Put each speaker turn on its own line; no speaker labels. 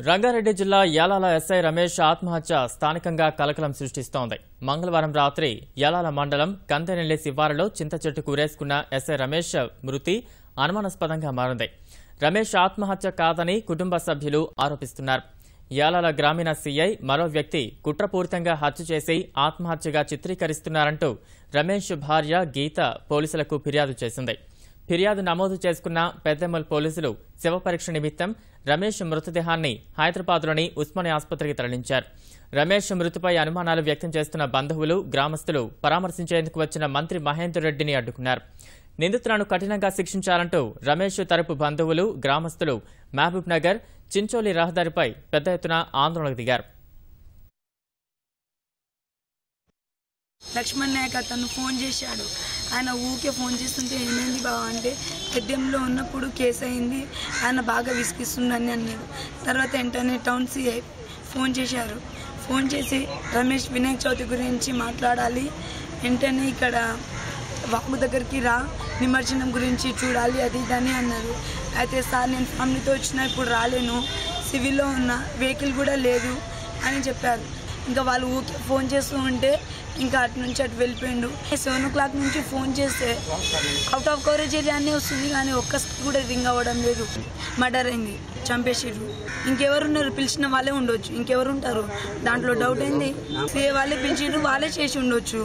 రంగారెడ్డి జిల్లా యాలాల ఎస్ఐ రమేష్ ఆత్మహత్య స్థానికంగా కలకలం సృష్టిస్తోంది. మంగళవారం రాత్రి యాలాల మండలం కందెనెల్లి శివారులో చింత చెట్టుకు ఉరేసుకున్న ఎస్ఐ రమేష్ మృతి అనుమానాస్పదంగా మారింది. రమేష్ ఆత్మహత్య కాదని కుటుంబ సభ్యులు ఆరోపిస్తున్నారు. యాలాల గ్రామీణ సీఐ మరో వ్యక్తి కుట్రపూరితంగా హత్య చేసి ఆత్మహత్యగా చిత్రీకరిస్తున్నారంటూ రమేష్ భార్య గీత పోలీసులకు ఫిర్యాదు చేసింది. ఫిర్యాదు నమోదు చేసుకున్న పెద్దెమ్మల్ పోలీసులు శవ పరీక్ష నిమిత్తం రమేష్ మృతదేహాన్ని హైదరాబాద్లోని ఉస్మానియా ఆసుపత్రికి తరలించారు. రమేష్ మృతిపై అనుమానాలు వ్యక్తం చేస్తున్న బంధువులు, గ్రామస్తులు పరామర్శించేందుకు వచ్చిన మంత్రి మహేందర్ రెడ్డిని అడ్డుకున్నారు. నిందితులను కఠినంగా శిక్షించాలంటూ రమేష్ తరపు బంధువులు, గ్రామస్తులు మహబూబ్ నగర్ చించోలి రహదారిపై పెద్ద ఎత్తున ఆందోళనకు దిగారు.
లక్ష్మణ్ నాయక్ అతను ఫోన్ చేశాడు. ఆయన ఊకే ఫోన్ చేస్తుంటే ఏమైంది బావ అంటే పెద్దెంలో ఉన్నప్పుడు కేసు అయింది, ఆయన బాగా విసిగిస్తుందని అన్నాడు. తర్వాత వెంటనే టౌన్ సిఐ ఫోన్ చేశారు. ఫోన్ చేసి రమేష్ వినాయక చవితి గురించి మాట్లాడాలి, వెంటనే ఇక్కడ వాకు దగ్గరికి రా, నిమజ్జనం గురించి చూడాలి అది ఇదని అన్నారు. అయితే సార్ నేను ఫ్యామిలీతో వచ్చినా ఇప్పుడు రాలేను, సివిల్లో ఉన్న వెహికల్ కూడా లేదు అని చెప్పారు. ఇంకా వాళ్ళు ఊకే ఫోన్ చేస్తూ ఉంటే ఇంకా అటు నుంచి అటు వెళ్ళిపోయిండు. 7 o'clock నుంచి ఫోన్ చేస్తే అవుట్ ఆఫ్ కవరేజ్ ఏరియా అన్నీ వస్తుంది, కానీ ఒక్కసారి కూడా రింగ్ అవ్వడం లేదు. మర్డర్ అయింది, చంపేసిర్రు. ఇంకెవరున్నారు? పిలిచిన వాళ్ళే ఉండొచ్చు, ఇంకెవరు ఉంటారు? దాంట్లో డౌట్ అయింది. సీఏ వాళ్ళే పిలిచిర్రు, వాళ్ళే చేసి ఉండొచ్చు.